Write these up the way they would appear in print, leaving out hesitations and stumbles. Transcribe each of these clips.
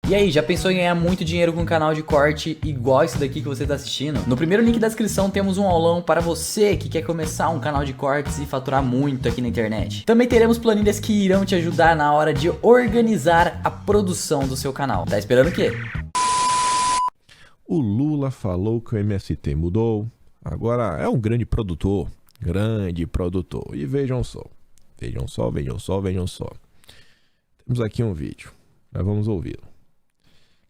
E aí, já pensou em ganhar muito dinheiro com um canal de corte igual esse daqui que você está assistindo? No primeiro link da descrição temos um aulão para você que quer começar um canal de cortes e faturar muito aqui na internet. Também teremos planilhas que irão te ajudar na hora de organizar a produção do seu canal. Tá esperando o quê? O Lula falou que o MST mudou, agora é um grande produtor. E vejam só. Temos aqui um vídeo, nós vamos ouvi-lo.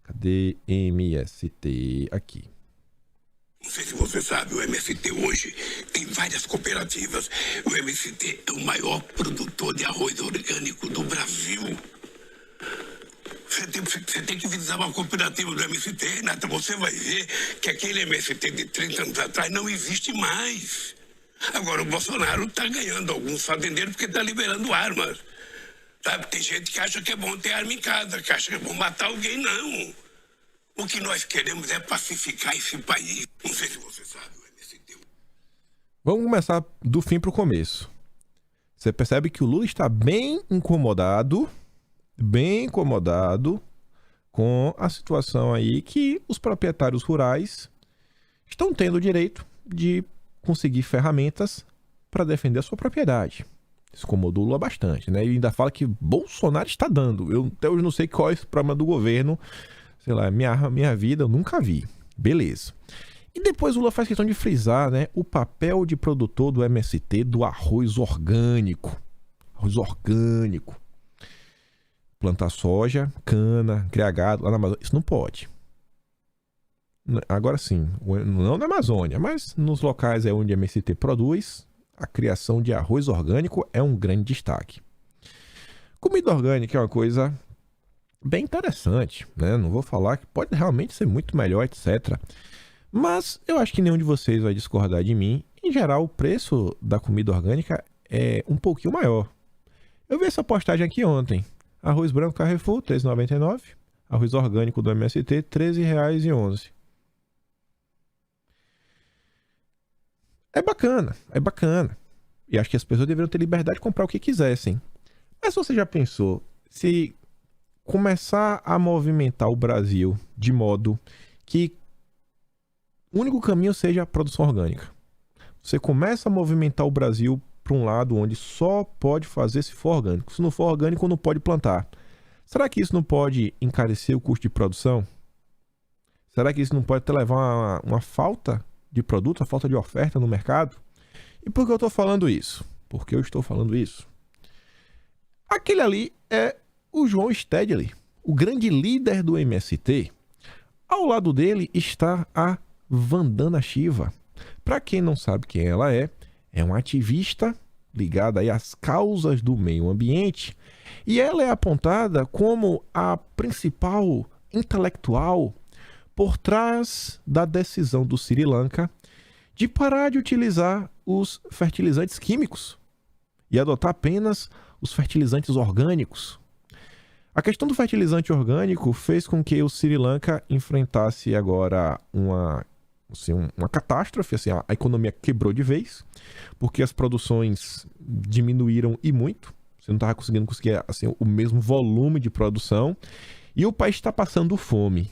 Cadê MST? Aqui. Não sei se você sabe, o MST hoje tem várias cooperativas. O MST é o maior produtor de arroz orgânico do Brasil. Você tem que visitar uma cooperativa do MST, Renata. Você vai ver que aquele MST de 30 anos atrás não existe mais. Agora o Bolsonaro está ganhando alguns fazendeiros porque está liberando armas. Sabe? Tem gente que acha que é bom ter arma em casa, que acha que é bom matar alguém, não. O que nós queremos é pacificar esse país. Não sei se você sabe, o MST... Vamos começar do fim para o começo. Você percebe que o Lula está bem incomodado com a situação aí que os proprietários rurais estão tendo o direito de conseguir ferramentas para defender a sua propriedade. Isso incomodou o Lula bastante, né? E ainda fala que Bolsonaro está dando. Eu até hoje não sei qual é esse problema do governo. Sei lá, minha vida eu nunca vi. Beleza. E depois o Lula faz questão de frisar, né, o papel de produtor do MST do arroz orgânico. Arroz orgânico. Plantar soja, cana, criar gado lá na Amazônia. Isso não pode. Agora sim, não na Amazônia, mas nos locais onde a MST produz, a criação de arroz orgânico é um grande destaque. Comida orgânica é uma coisa bem interessante, né? Não vou falar que pode realmente ser muito melhor, etc. Mas eu acho que nenhum de vocês vai discordar de mim. Em geral, o preço da comida orgânica é um pouquinho maior. Eu vi essa postagem aqui ontem. Arroz branco Carrefour, R$ 13,99. Arroz orgânico do MST, R$ 13,11. É bacana. E acho que as pessoas deveriam ter liberdade de comprar o que quisessem. Mas você já pensou se começar a movimentar o Brasil de modo que o único caminho seja a produção orgânica? Você começa a movimentar o Brasil para um lado onde só pode fazer se for orgânico. Se não for orgânico, não pode plantar. Será que isso não pode encarecer o custo de produção? Será que isso não pode até levar a uma falta de produto, a falta de oferta no mercado? E por que eu estou falando isso? Aquele ali é o João Stedley, o grande líder do MST. Ao lado dele está a Vandana Shiva. Para quem não sabe quem ela é uma ativista ligada aí às causas do meio ambiente. E ela é apontada como a principal intelectual por trás da decisão do Sri Lanka de parar de utilizar os fertilizantes químicos e adotar apenas os fertilizantes orgânicos. A questão do fertilizante orgânico fez com que o Sri Lanka enfrentasse agora uma catástrofe, a economia quebrou de vez, porque as produções diminuíram e muito. Você não estava conseguir o mesmo volume de produção e o país está passando fome.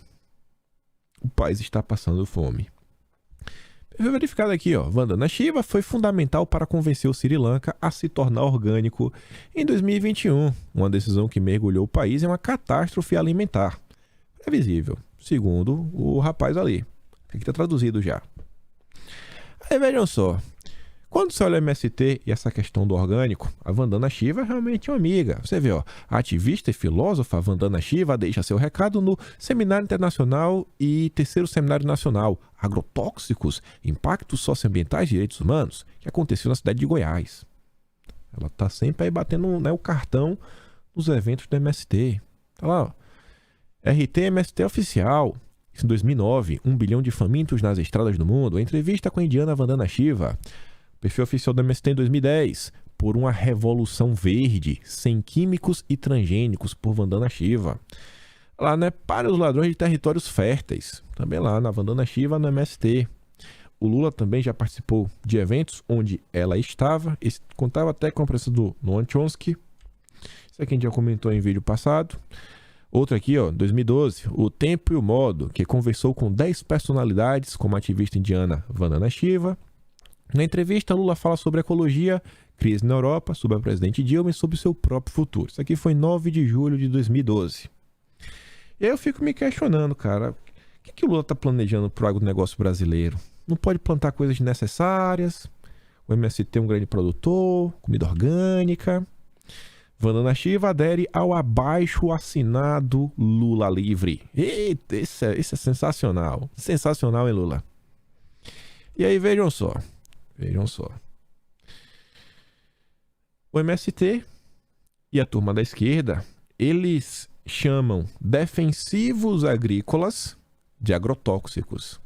Verificado aqui, Vandana Shiva foi fundamental para convencer o Sri Lanka a se tornar orgânico em 2021, uma decisão que mergulhou o país em uma catástrofe alimentar. Previsível, segundo o rapaz ali. Aqui está traduzido já. Aí vejam só, quando você olha o MST e essa questão do orgânico, a Vandana Shiva é realmente uma amiga. Você vê, a ativista e filósofa Vandana Shiva deixa seu recado no Seminário Internacional e Terceiro Seminário Nacional Agrotóxicos, Impactos Socioambientais e Direitos Humanos, que aconteceu na cidade de Goiás. Ela está sempre aí batendo o cartão nos eventos do MST. Tá lá, RT MST Oficial. Isso em 2009, 1 bilhão de famintos nas estradas do mundo. Entrevista com a indiana Vandana Shiva. Perfil oficial do MST em 2010. Por uma revolução verde, sem químicos e transgênicos, por Vandana Shiva. Lá, né? Para os ladrões de territórios férteis. Também lá na Vandana Shiva, no MST. O Lula também já participou de eventos onde ela estava. Contava até com a presença do Noam Chomsky. Isso aqui a gente já comentou em vídeo passado. Outro aqui, ó, 2012, O Tempo e o Modo, que conversou com 10 personalidades, como a ativista indiana Vandana Shiva. Na entrevista, Lula fala sobre ecologia, crise na Europa, sobre a presidente Dilma e sobre o seu próprio futuro. Isso aqui foi 9 de julho de 2012. E aí eu fico me questionando, cara, o que o Lula tá planejando pro agronegócio brasileiro? Não pode plantar coisas desnecessárias, o MST é um grande produtor, comida orgânica. Vandana Shiva adere ao abaixo assinado Lula Livre. Eita, isso é sensacional. Sensacional, hein, Lula? E aí, vejam só. O MST e a turma da esquerda, eles chamam defensivos agrícolas de agrotóxicos.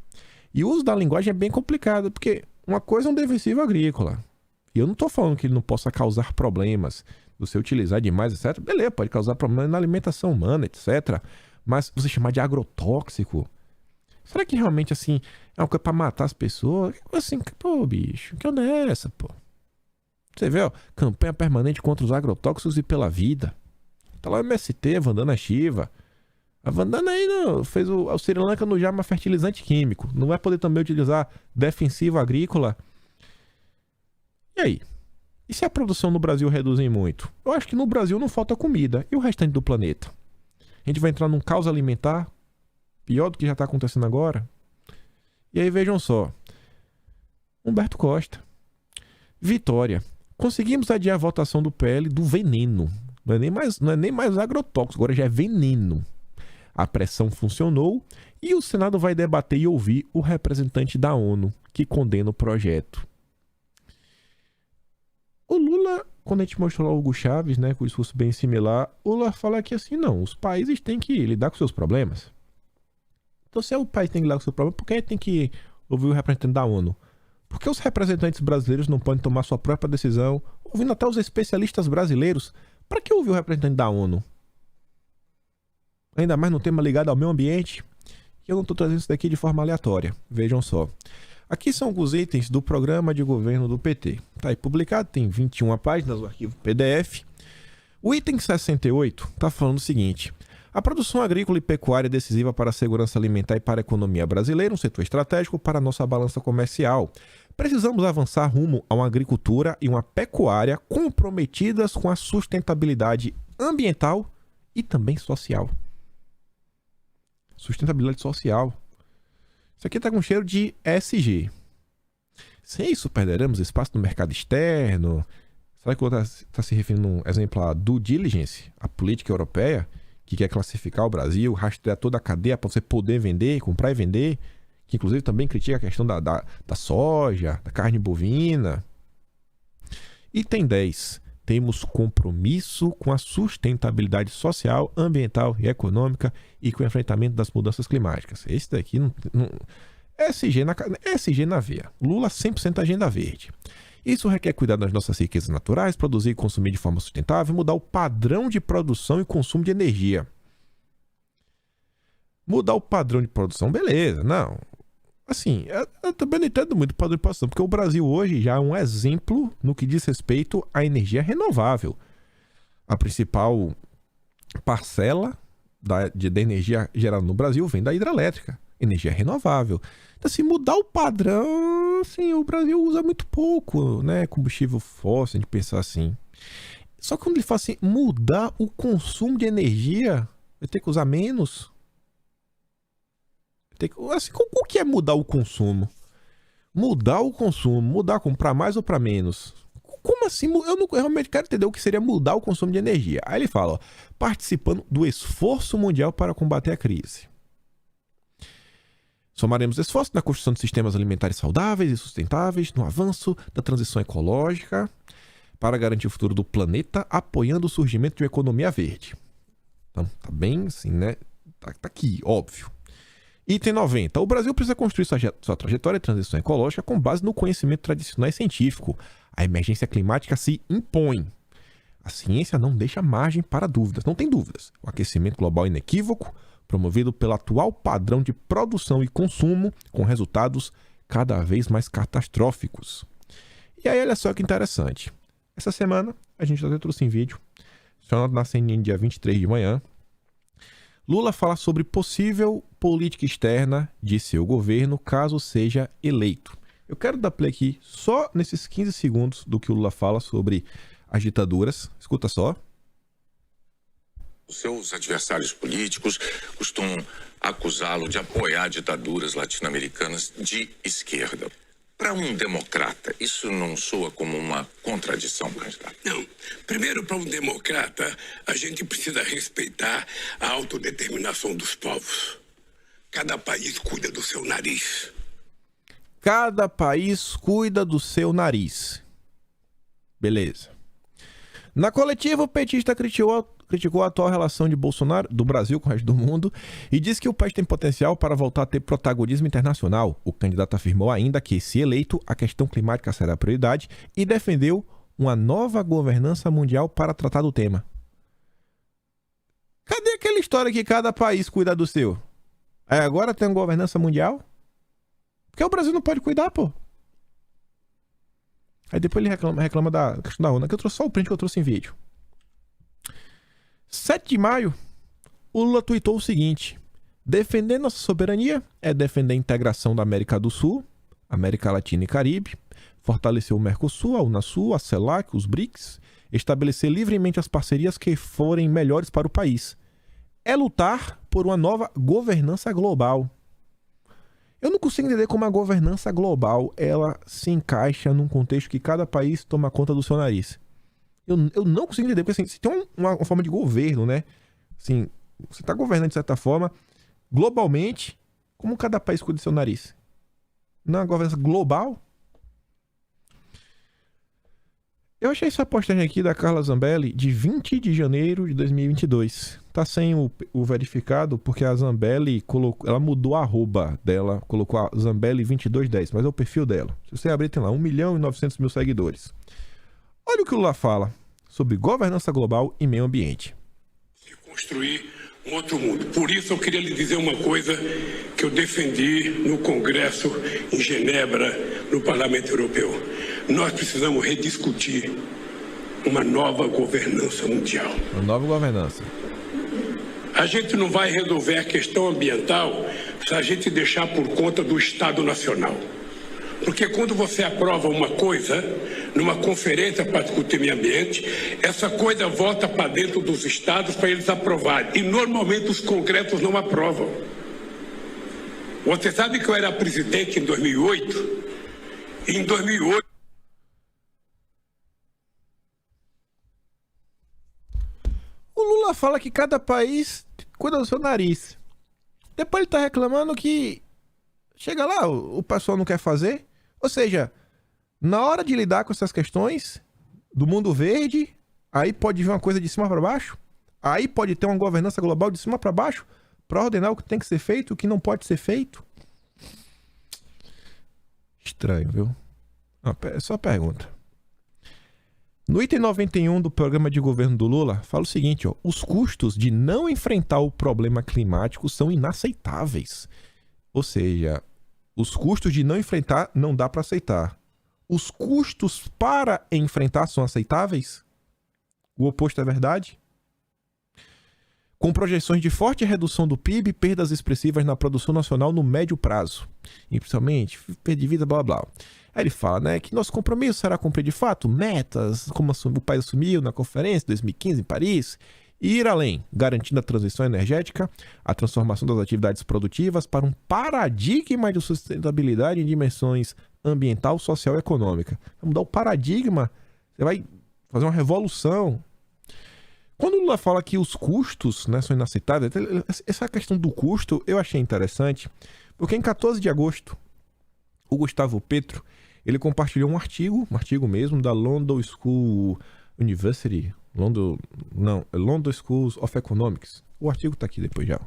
E o uso da linguagem é bem complicado, porque uma coisa é um defensivo agrícola. E eu não estou falando que ele não possa causar problemas, você utilizar demais, etc. Beleza, pode causar problemas na alimentação humana, etc. Mas você chamar de agrotóxico, será que realmente, assim, é uma coisa pra matar as pessoas? Assim, pô, bicho, que onda é essa, pô? Você vê, ó, campanha permanente contra os agrotóxicos e pela vida. Tá lá o MST, a Vandana Shiva. A Vandana aí fez o Sri Lanka no Jama fertilizante químico. Não vai poder também utilizar defensivo agrícola. E aí? E se a produção no Brasil reduzir muito? Eu acho que no Brasil não falta comida. E o restante do planeta? A gente vai entrar num caos alimentar pior do que já está acontecendo agora? E aí vejam só. Humberto Costa. Vitória. Conseguimos adiar a votação do PL do veneno. Não é nem mais agrotóxico, agora já é veneno. A pressão funcionou e o Senado vai debater e ouvir o representante da ONU que condena o projeto. O Lula, quando a gente mostrou lá o Hugo Chávez, né, com o discurso bem similar, o Lula fala que assim, não, os países têm que lidar com seus problemas. Então, se o país tem que lidar com seus problemas, por que tem que ouvir o representante da ONU? Por que os representantes brasileiros não podem tomar sua própria decisão, ouvindo até os especialistas brasileiros? Para que ouvir o representante da ONU? Ainda mais no tema ligado ao meio ambiente. E eu não estou trazendo isso daqui de forma aleatória. Vejam só. Aqui são alguns itens do programa de governo do PT. Está aí publicado, tem 21 páginas no arquivo PDF. O item 68 está falando o seguinte: a produção agrícola e pecuária é decisiva para a segurança alimentar e para a economia brasileira, um setor estratégico para a nossa balança comercial. Precisamos avançar rumo a uma agricultura e uma pecuária comprometidas com a sustentabilidade ambiental e também social. Sustentabilidade social. Isso aqui está com cheiro de ESG. Sem isso, perderemos espaço no mercado externo. Será que o outro está se referindo, um exemplo, a due diligence, a política europeia, que quer classificar o Brasil, rastrear toda a cadeia para você poder vender, comprar e vender, que inclusive também critica a questão da soja, da carne bovina. Item 10. Temos compromisso com a sustentabilidade social, ambiental e econômica e com o enfrentamento das mudanças climáticas. Esse daqui não ESG na veia. Lula 100% agenda verde. Isso requer cuidar das nossas riquezas naturais, produzir e consumir de forma sustentável e mudar o padrão de produção e consumo de energia. Mudar o padrão de produção, beleza, não. Assim, eu também não entendo muito o padrão de produção, porque o Brasil hoje já é um exemplo no que diz respeito à energia renovável. A principal parcela da energia gerada no Brasil vem da hidrelétrica, energia renovável. Então, assim, mudar o padrão, assim, o Brasil usa muito pouco, né, combustível fóssil, de pensar assim. Só que quando ele fala assim, mudar o consumo de energia, vai ter que usar menos. Assim, o que é mudar o consumo? Mudar o consumo, mudar, comprar mais ou para menos? Como assim? Eu realmente quero entender o que seria mudar o consumo de energia. Aí ele fala, ó, participando do esforço mundial para combater a crise. Somaremos esforços na construção de sistemas alimentares saudáveis e sustentáveis, no avanço da transição ecológica, para garantir o futuro do planeta, apoiando o surgimento de uma economia verde. Então, tá bem assim, né? Tá aqui, óbvio. Item 90. O Brasil precisa construir sua trajetória de transição ecológica com base no conhecimento tradicional e científico. A emergência climática se impõe. A ciência não deixa margem para dúvidas. Não tem dúvidas. O aquecimento global é inequívoco, promovido pelo atual padrão de produção e consumo, com resultados cada vez mais catastróficos. E aí, olha só que interessante. Essa semana, a gente até trouxe em vídeo, só na CNN dia 23 de manhã, Lula fala sobre possível política externa de seu governo caso seja eleito. Eu quero dar play aqui só nesses 15 segundos do que o Lula fala sobre as ditaduras. Escuta só. Os seus adversários políticos costumam acusá-lo de apoiar ditaduras latino-americanas de esquerda. Para um democrata, isso não soa como uma contradição, candidato? Não. Primeiro, para um democrata, a gente precisa respeitar a autodeterminação dos povos. Cada país cuida do seu nariz. Cada país cuida do seu nariz. Beleza. Na coletiva, o petista criticou a atual relação de Bolsonaro, do Brasil com o resto do mundo, e disse que o país tem potencial para voltar a ter protagonismo internacional. O candidato afirmou ainda que, se eleito, a questão climática será prioridade e defendeu uma nova governança mundial para tratar do tema. Cadê aquela história que cada país cuida do seu? Aí agora tem uma governança mundial? Porque o Brasil não pode cuidar, pô. Aí depois ele reclama da questão da ONU, que eu trouxe só o print que eu trouxe em vídeo. 7 de maio, o Lula tuitou o seguinte: defender nossa soberania é defender a integração da América do Sul, América Latina e Caribe, fortalecer o Mercosul, a Unasul, a CELAC, os BRICS, estabelecer livremente as parcerias que forem melhores para o país. É lutar por uma nova governança global. Eu não consigo entender como a governança global ela se encaixa num contexto que cada país toma conta do seu nariz. Eu não consigo entender, porque assim, se tem uma forma de governo, né? Assim, você está governando de certa forma, globalmente, como cada país cuida do seu nariz? Não é uma governança global? Eu achei essa postagem aqui da Carla Zambelli de 20 de janeiro de 2022. Tá sem o verificado porque a Zambelli ela mudou a arroba dela, colocou a Zambelli2210, mas é o perfil dela. Se você abrir, tem lá 1.900.000 seguidores. Olha o que o Lula fala sobre governança global e meio ambiente. Construir um outro mundo. Por isso eu queria lhe dizer uma coisa que eu defendi no Congresso em Genebra, no Parlamento Europeu. Nós precisamos rediscutir uma nova governança mundial. Uma nova governança. A gente não vai resolver a questão ambiental se a gente deixar por conta do Estado Nacional. Porque quando você aprova uma coisa numa conferência para discutir meio ambiente, essa coisa volta para dentro dos estados para eles aprovarem. E normalmente os congressos não aprovam. Você sabe que eu era presidente em 2008? Em 2008... O Lula fala que cada país cuida do seu nariz. Depois ele tá reclamando que chega lá, o pessoal não quer fazer. Ou seja, na hora de lidar com essas questões do mundo verde, aí pode vir uma coisa de cima para baixo. Aí pode ter uma governança global de cima para baixo para ordenar o que tem que ser feito e o que não pode ser feito. Estranho, viu? É só pergunta. No item 91 do programa de governo do Lula, fala o seguinte, ó: os custos de não enfrentar o problema climático são inaceitáveis. Ou seja, os custos de não enfrentar não dá para aceitar. Os custos para enfrentar são aceitáveis? O oposto é verdade? Com projeções de forte redução do PIB e perdas expressivas na produção nacional no médio prazo. E principalmente, perda de vida, blá blá. Aí ele fala, né, que nosso compromisso será cumprir de fato metas, como o país assumiu na conferência de 2015 em Paris, e ir além, garantindo a transição energética, a transformação das atividades produtivas para um paradigma de sustentabilidade em dimensões ambiental, social e econômica. Vai mudar o paradigma, você vai fazer uma revolução. Quando o Lula fala que os custos, né, são inaceitáveis, essa questão do custo eu achei interessante, porque em 14 de agosto, o Gustavo Petro, ele compartilhou um artigo mesmo, da London School University, London School of Economics. O artigo está aqui depois já.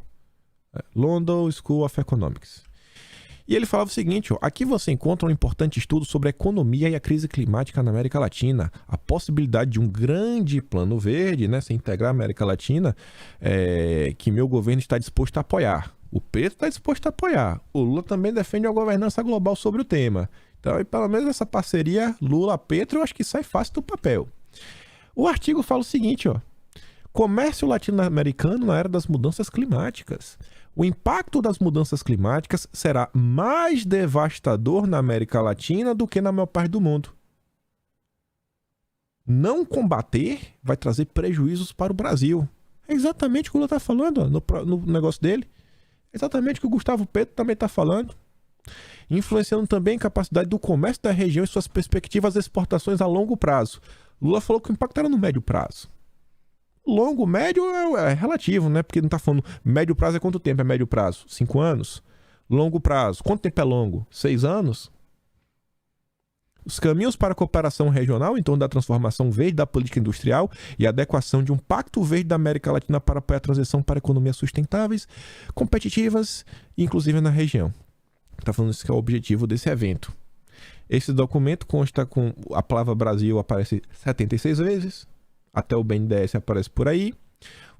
London School of Economics. E ele falava o seguinte, ó: aqui você encontra um importante estudo sobre a economia e a crise climática na América Latina, a possibilidade de um grande plano verde, né, se integrar a América Latina, que meu governo está disposto a apoiar. O Petro está disposto a apoiar. O Lula também defende a governança global sobre o tema. Então, pelo menos essa parceria Lula-Petro, eu acho que sai fácil do papel. O artigo fala o seguinte, ó: Comércio latino-americano na era das mudanças climáticas. O impacto das mudanças climáticas será mais devastador na América Latina do que na maior parte do mundo. Não combater vai trazer prejuízos para o Brasil. É exatamente o que o Lula está falando no negócio dele. É exatamente o que o Gustavo Petro também está falando. Influenciando também a capacidade do comércio da região e suas perspectivas de exportações a longo prazo. Lula falou que o impacto era no médio prazo. Longo, médio é relativo, né? Porque não está falando médio prazo é quanto tempo é médio prazo? 5 anos? Longo prazo, quanto tempo é longo? 6 anos? Os caminhos para a cooperação regional em torno da transformação verde da política industrial e adequação de um pacto verde da América Latina para apoiar a transição para economias sustentáveis, competitivas, inclusive na região. Está falando isso que é o objetivo desse evento. Esse documento consta com a palavra Brasil aparece 76 vezes, até o BNDES aparece por aí.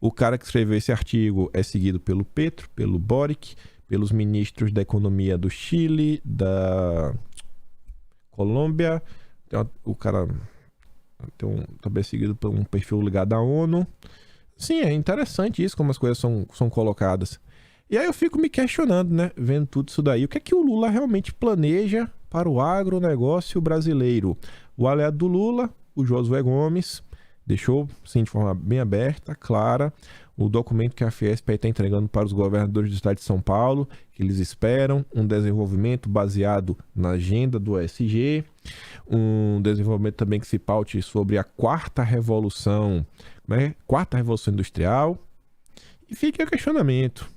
O cara que escreveu esse artigo é seguido pelo Petro, pelo Boric, pelos ministros da economia do Chile, da Colômbia. O cara também é seguido por um perfil ligado à ONU. Sim, é interessante isso, como as coisas são colocadas. E aí eu fico me questionando, né? Vendo tudo isso daí. O que é que o Lula realmente planeja para o agronegócio brasileiro? O aliado do Lula, o Josué Gomes, deixou, sim, de forma bem aberta, clara, o documento que a Fiesp está entregando para os governadores do estado de São Paulo, que eles esperam um desenvolvimento baseado na agenda do ESG, um desenvolvimento também que se paute sobre a quarta revolução, né? Quarta revolução industrial. E fica o questionamento.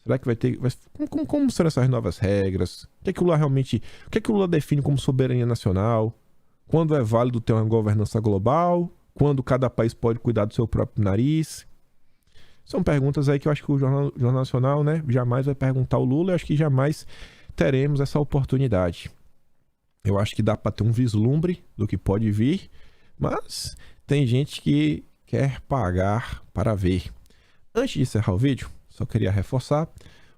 Será que vai ter... Como serão essas novas regras? O que é que o Lula realmente... O que é que o Lula define como soberania nacional? Quando é válido ter uma governança global? Quando cada país pode cuidar do seu próprio nariz? São perguntas aí que eu acho que o Jornal Nacional, né, jamais vai perguntar ao Lula. Eu acho que jamais teremos essa oportunidade. Eu acho que dá para ter um vislumbre do que pode vir, mas tem gente que quer pagar para ver. Antes de encerrar o vídeo, só queria reforçar.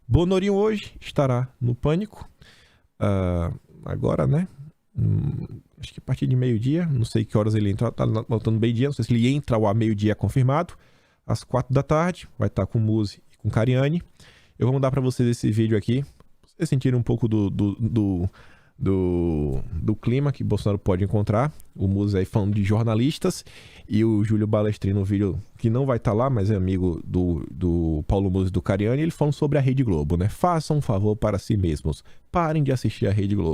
Bonorinho hoje estará no Pânico. Agora, né? Acho que a partir de meio-dia. Não sei que horas ele entra. Tá voltando meio-dia. Não sei se ele entra ao meio-dia confirmado. Às 4 da tarde. Vai estar com o Muzi e com o Cariani. Eu vou mandar para vocês esse vídeo aqui. Pra vocês sentirem um pouco do clima que Bolsonaro pode encontrar. O Muzi aí falando de jornalistas. E o Júlio Balestrin no vídeo que não vai estar lá, mas é amigo do Paulo Muzi e do Cariani. Ele falando sobre a Rede Globo, né? Façam um favor para si mesmos. Parem de assistir a Rede Globo.